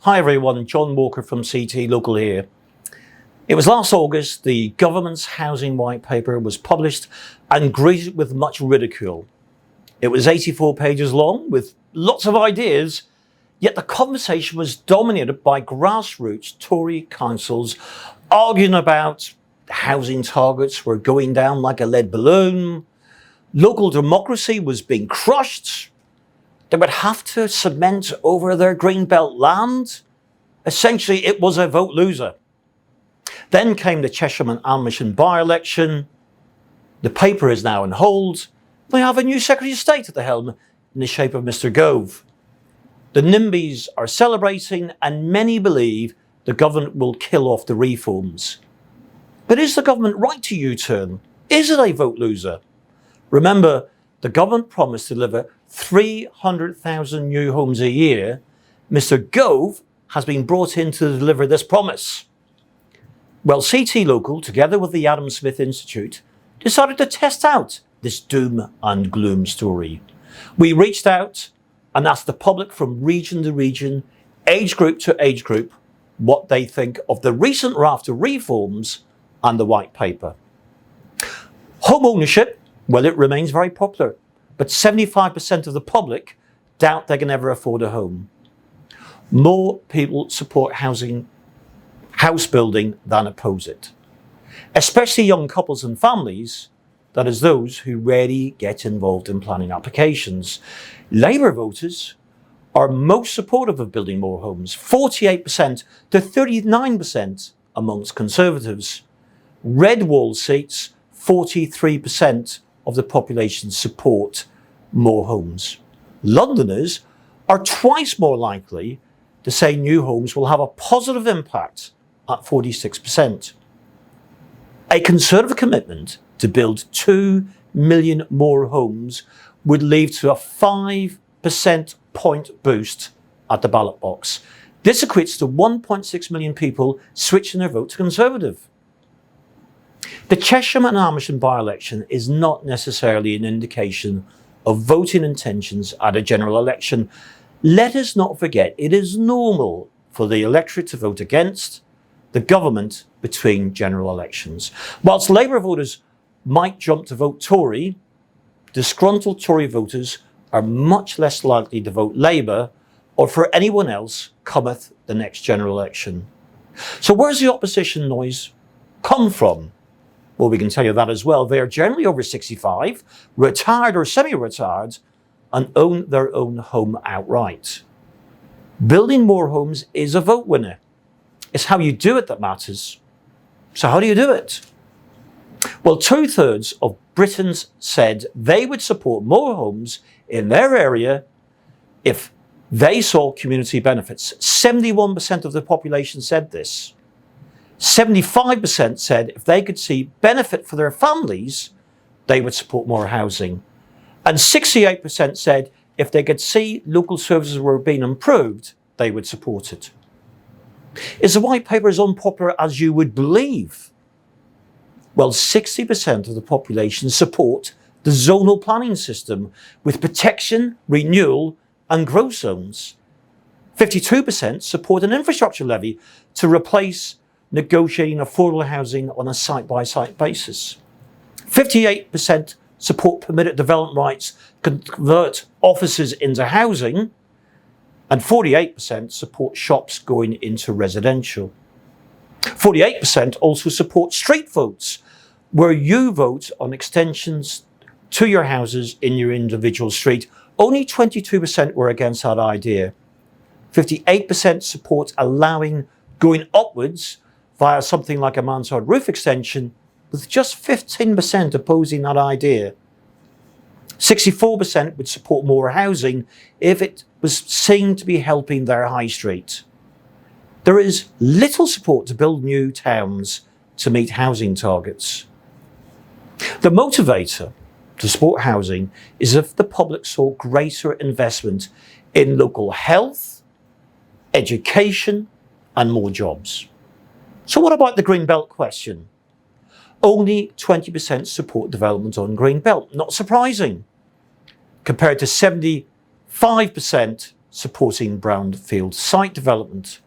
Hi everyone, John Walker from CT Local here. It was last August the government's housing white paper was published and greeted with much ridicule. It was 84 pages long with lots of ideas, yet the conversation was dominated by grassroots Tory councils arguing about housing targets were going down like a lead balloon, local democracy was being crushed, they would have to cement over their Greenbelt land. Essentially, it was a vote loser. Then came the Chesham and Almersham by-election. The paper is now on hold. We have a new Secretary of State at the helm in the shape of Mr. Gove. The NIMBYs are celebrating and many believe the government will kill off the reforms. But is the government right to U-turn? Is it a vote loser? Remember, the government promised to deliver 300,000 new homes a year. Mr. Gove has been brought in to deliver this promise. Well, CT Local, together with the Adam Smith Institute, decided to test out this doom and gloom story. We reached out and asked the public from region to region, age group to age group, what they think of the recent raft of reforms and the white paper. Home ownership, well, it remains very popular, but 75% of the public doubt they can ever afford a home. More people support house building than oppose it, especially young couples and families, that is those who rarely get involved in planning applications. Labour voters are most supportive of building more homes, 48% to 39% amongst Conservatives. Red wall seats, 43% of the population support more homes. Londoners are twice more likely to say new homes will have a positive impact at 46%. A Conservative commitment to build 2 million more homes would lead to a 5% point boost at the ballot box. This equates to 1.6 million people switching their vote to Conservative. The Chesham and Almersham by-election is not necessarily an indication of voting intentions at a general election. Let us not forget it is normal for the electorate to vote against the government between general elections. Whilst Labour voters might jump to vote Tory, disgruntled Tory voters are much less likely to vote Labour or for anyone else cometh the next general election. So where's the opposition noise come from? Well, we can tell you that as well. They are generally over 65, retired or semi-retired, and own their own home outright. Building more homes is a vote winner. It's how you do it that matters. So how do you do it? Well, 2/3 of Britons said they would support more homes in their area if they saw community benefits. 71% of the population said this. 75% said if they could see benefit for their families, they would support more housing. And 68% said if they could see local services were being improved, they would support it. Is the white paper as unpopular as you would believe? Well, 60% of the population support the zonal planning system with protection, renewal and growth zones. 52% support an infrastructure levy to replace negotiating affordable housing on a site-by-site basis. 58% support permitted development rights to convert offices into housing, and 48% support shops going into residential. 48% also support street votes, where you vote on extensions to your houses in your individual street. Only 22% were against that idea. 58% support allowing going upwards via something like a mansard roof extension, with just 15% opposing that idea. 64% would support more housing if it was seen to be helping their high street. There is little support to build new towns to meet housing targets. The motivator to support housing is if the public saw greater investment in local health, education, and more jobs. So what about the Greenbelt question? Only 20% support development on Greenbelt. Not surprising, compared to 75% supporting brownfield site development.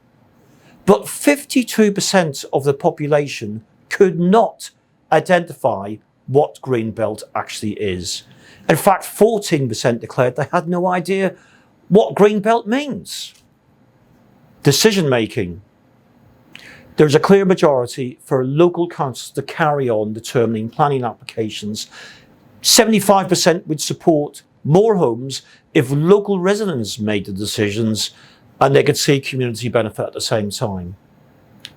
But 52% of the population could not identify what Greenbelt actually is. In fact, 14% declared they had no idea what Greenbelt means. Decision making. There's a clear majority for local councils to carry on determining planning applications. 75% would support more homes if local residents made the decisions and they could see community benefit at the same time.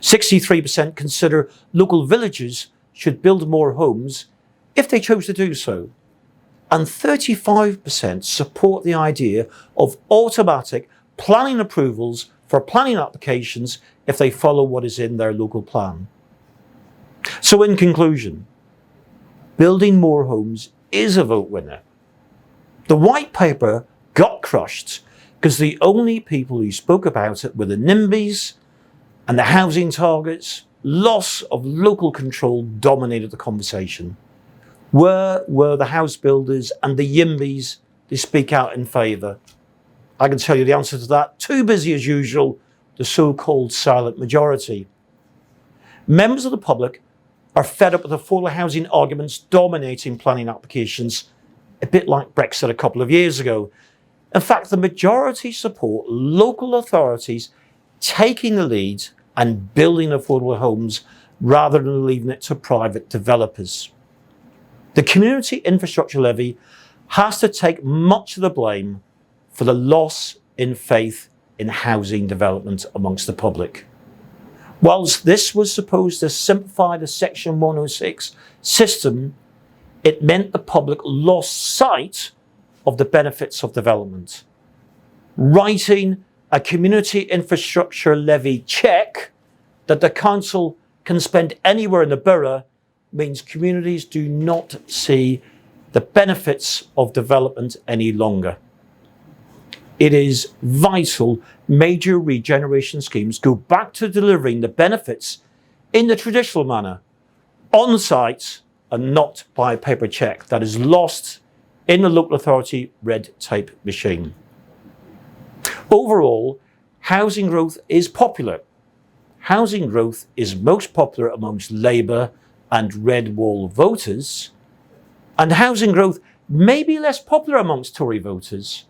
63% consider local villages should build more homes if they chose to do so. And 35% support the idea of automatic planning approvals for planning applications if they follow what is in their local plan. So in conclusion, building more homes is a vote winner. The white paper got crushed because the only people who spoke about it were the NIMBYs and the housing targets. Loss of local control dominated the conversation. Where were the house builders and the YIMBYs to speak out in favour? I can tell you the answer to that. Too busy as usual, the so-called silent majority. Members of the public are fed up with affordable housing arguments dominating planning applications, a bit like Brexit a couple of years ago. In fact, the majority support local authorities taking the lead and building affordable homes rather than leaving it to private developers. The Community Infrastructure Levy has to take much of the blame for the loss in faith in housing development amongst the public. Whilst this was supposed to simplify the Section 106 system, it meant the public lost sight of the benefits of development. Writing a Community Infrastructure Levy cheque that the council can spend anywhere in the borough means communities do not see the benefits of development any longer. It is vital major regeneration schemes go back to delivering the benefits in the traditional manner, on site and not by a paper cheque that is lost in the local authority red tape machine. Overall, housing growth is popular. Housing growth is most popular amongst Labour and Red Wall voters, and housing growth may be less popular amongst Tory voters,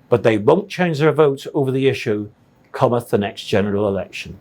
but they won't change their vote over the issue cometh the next general election.